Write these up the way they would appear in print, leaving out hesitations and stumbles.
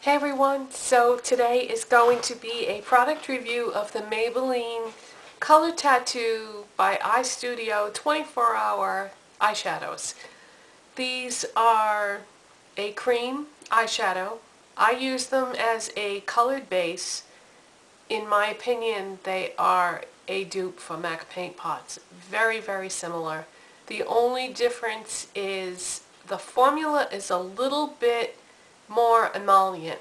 Hey everyone, so today is going to be a product review of the Maybelline Color Tattoo by Eyestudio 24-Hour Eyeshadows. These are a cream eyeshadow. I use them as a colored base. In my opinion, they are a dupe for MAC paint pots. Very, very similar. The only difference is the formula is a little bit more emollient.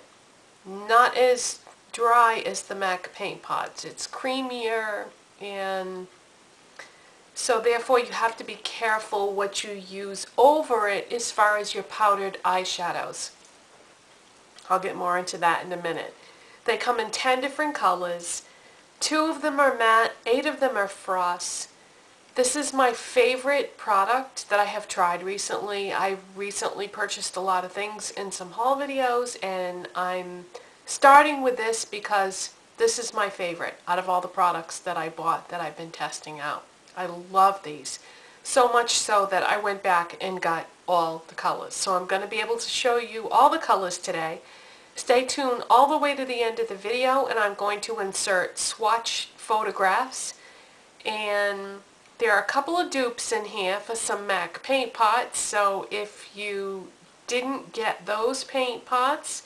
Not as dry as the MAC paint pots. It's creamier, and so therefore you have to be careful what you use over it as far as your powdered eyeshadows. I'll get more into that in a minute. They come in 10 different colors. 2 of them are matte, 8 of them are frost. This is my favorite product that I have tried recently. I recently purchased a lot of things in some haul videos, and I'm starting with this because this is my favorite out of all the products that I bought that I've been testing out. I love these. So much so that I went back and got all the colors. So I'm going to be able to show you all the colors today. Stay tuned all the way to the end of the video, and I'm going to insert swatch photographs, and there are a couple of dupes in here for some MAC paint pots, so if you didn't get those paint pots,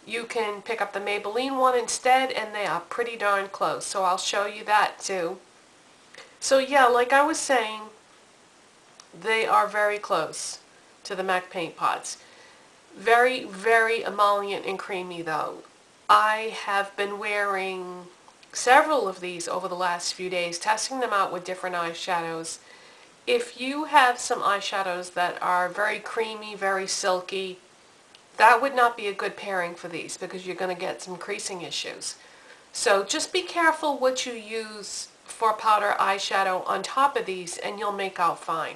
you can pick up the Maybelline one instead, and they are pretty darn close, so I'll show you that too. So yeah, like I was saying, they are very close to the MAC paint pots. Very, very emollient and creamy though. I have been wearing several of these over the last few days, testing them out with different eyeshadows. If you have some eyeshadows that are very creamy, very silky, that would not be a good pairing for these because you're going to get some creasing issues. So just be careful what you use for powder eyeshadow on top of these, and you'll make out fine.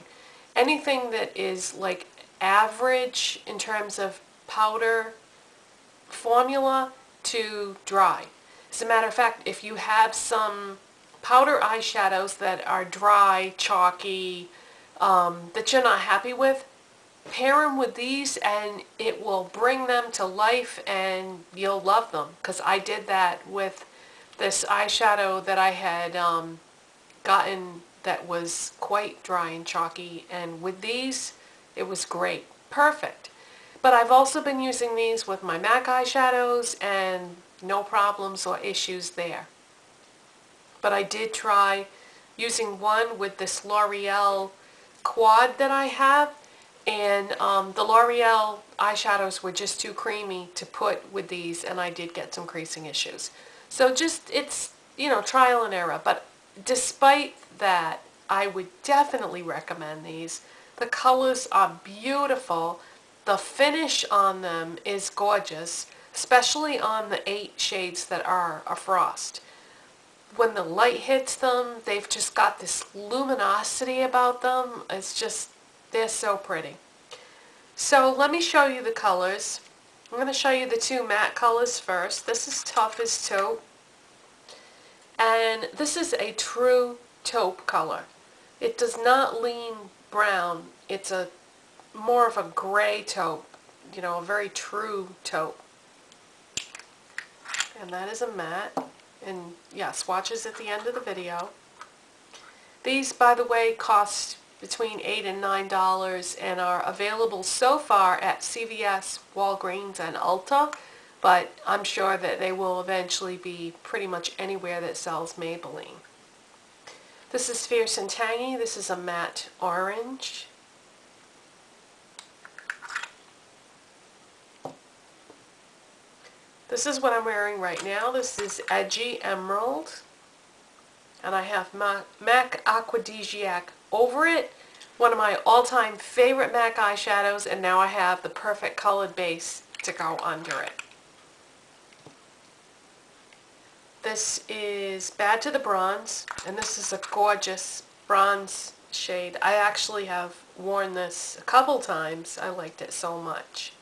Anything that is like average in terms of powder formula to dry. As a matter of fact, if you have some powder eyeshadows that are dry, chalky, that you're not happy with, pair them with these and it will bring them to life and you'll love them. Because I did that with this eyeshadow that I had gotten that was quite dry and chalky, and with these it was great. Perfect. But I've also been using these with my MAC eyeshadows and no problems or issues there. But I did try using one with this L'Oreal quad that I have, and the L'Oreal eyeshadows were just too creamy to put with these, and I did get some creasing issues. So just, it's, you know, trial and error. But despite that, I would definitely recommend these. The colors are beautiful. The finish on them is gorgeous, especially on the 8 shades that are a frost. When the light hits them, they've just got this luminosity about them. It's just, they're so pretty. So let me show you the colors. I'm going to show you the 2 matte colors first. This is Tough as Taupe, and this is a true taupe color. It does not lean brown. It's a more of a gray taupe, you know, a very true taupe. And that is a matte. And yeah, swatches at the end of the video. These, by the way, cost between $8 and $9 and are available so far at CVS, Walgreens, and Ulta, but I'm sure that they will eventually be pretty much anywhere that sells Maybelline. This is Fierce and Tangy. This is a matte orange. This is what I'm wearing right now. This is Edgy Emerald. And I have MAC Aphrodisiac over it. One of my all-time favorite MAC eyeshadows, and now I have the perfect colored base to go under it. This is Bad to the Bronze, and this is a gorgeous bronze shade. I actually have worn this a couple times. I liked it so much.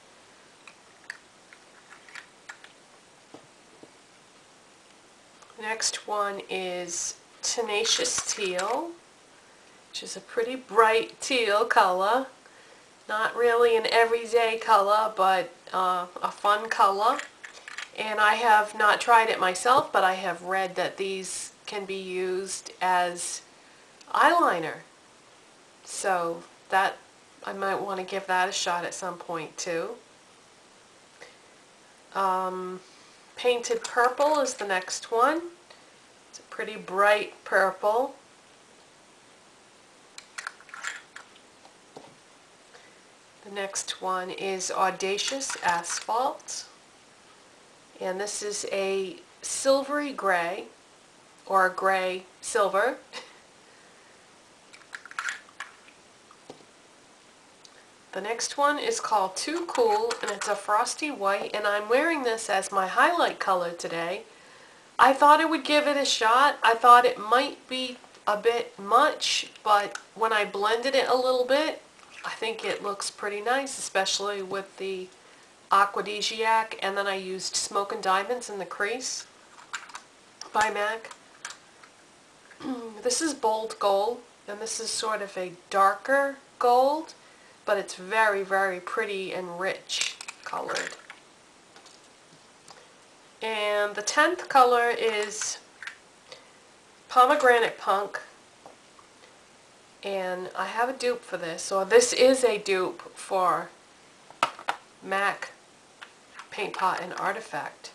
Next one is Tenacious Teal, which is a pretty bright teal color. Not really an everyday color, but a fun color. And I have not tried it myself, but I have read that these can be used as eyeliner. So that I might want to give that a shot at some point too. Painted Purple is the next one. It's a pretty bright purple. The next one is Audacious Asphalt. And this is a silvery gray, or gray silver. The next one is called Too Cool, and it's a frosty white, and I'm wearing this as my highlight color today. I thought I would give it a shot. I thought it might be a bit much, but when I blended it a little bit, I think it looks pretty nice, especially with the Aphrodisiac, and then I used Smoke and Diamonds in the crease by MAC. This is Bold Gold, and this is sort of a darker gold, but it's very, very pretty and rich colored. And the 10th color is Pomegranate Punk, and I have a dupe for this. So this is a dupe for MAC Paint Pot and Artifact,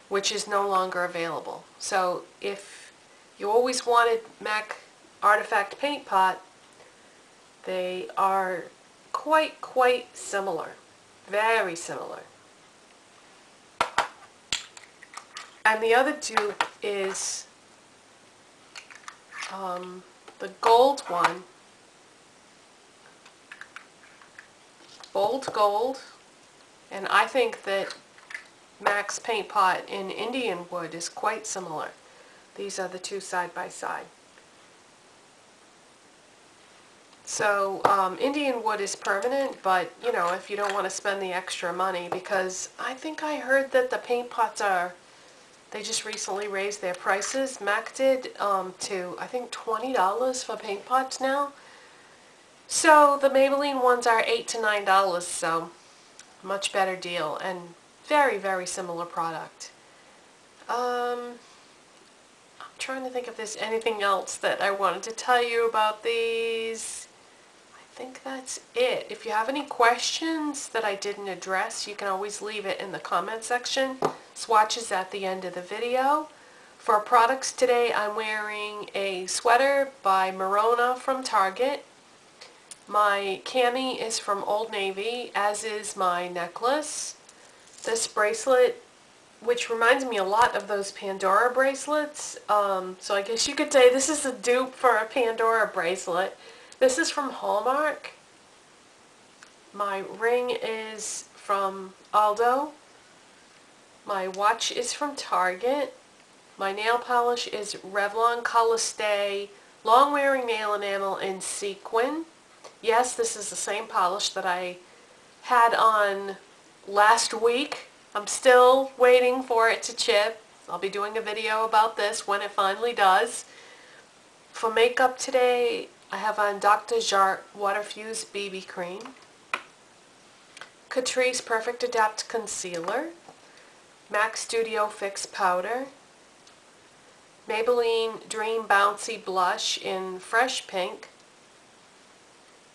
which is no longer available. So if you always wanted MAC Artifact Paint Pot, they are quite similar. Very similar. And the other dupe is the gold one. Bold Gold. And I think that MAC's Paint Pot in Indian Wood is quite similar. These are the two side by side. So Indian Wood is permanent, but you know, if you don't want to spend the extra money, because I think I heard that the paint pots they just recently raised their prices. MAC did to I think $20 for paint pots now. So the Maybelline ones are $8 to $9, so much better deal and very, very similar product. I'm trying to think if there's anything else that I wanted to tell you about these. I think that's it. If you have any questions that I didn't address, you can always leave it in the comment section. Swatches at the end of the video. For products today, I'm wearing a sweater by Merona from Target. My cami is from Old Navy, as is my necklace. This bracelet, which reminds me a lot of those Pandora bracelets. So I guess you could say this is a dupe for a Pandora bracelet. This is from Hallmark. My ring is from Aldo. My watch is from Target. My nail polish is Revlon Color Stay Long Wearing Nail Enamel in Sequin. Yes, this is the same polish that I had on last week. I'm still waiting for it to chip. I'll be doing a video about this when it finally does. For makeup today, I have on Dr. Jart Water Fuse BB Cream, Catrice Perfect Adapt Concealer, MAC Studio Fix Powder, Maybelline Dream Bouncy Blush in Fresh Pink,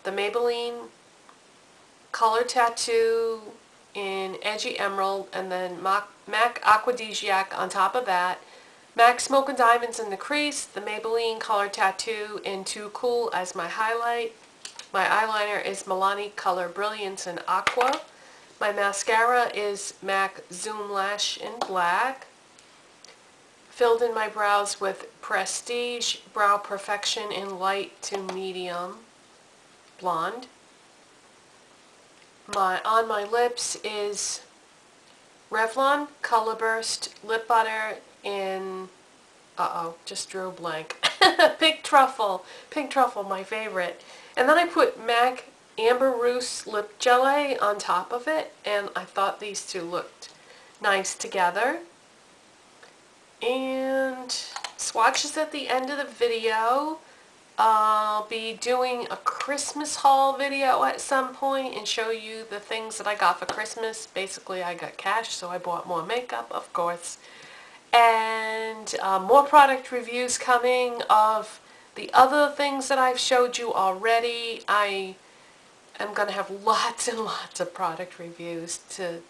the Maybelline Color Tattoo in Edgy Emerald, and then MAC Aphrodisiac on top of that, MAC Smoke and Diamonds in the crease, the Maybelline Color Tattoo in Too Cool as my highlight. My eyeliner is Milani Color Brilliance in Aqua. My mascara is MAC Zoom Lash in Black. Filled in my brows with Prestige Brow Perfection in Light to Medium Blonde. On my lips is Revlon Color Burst Lip Butter in, just drew a blank. Pink Truffle, my favorite. And then I put MAC Amber Rose Lip Jelly on top of it, and I thought these two looked nice together. And swatches at the end of the video. I'll be doing a Christmas haul video at some point and show you the things that I got for Christmas. Basically, I got cash, so I bought more makeup, of course. And more product reviews coming of the other things that I've showed you already. I am going to have lots and lots of product reviews to,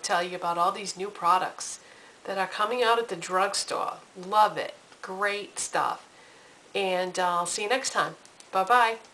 tell you about all these new products that are coming out at the drugstore. Love it. Great stuff. And I'll see you next time. Bye-bye.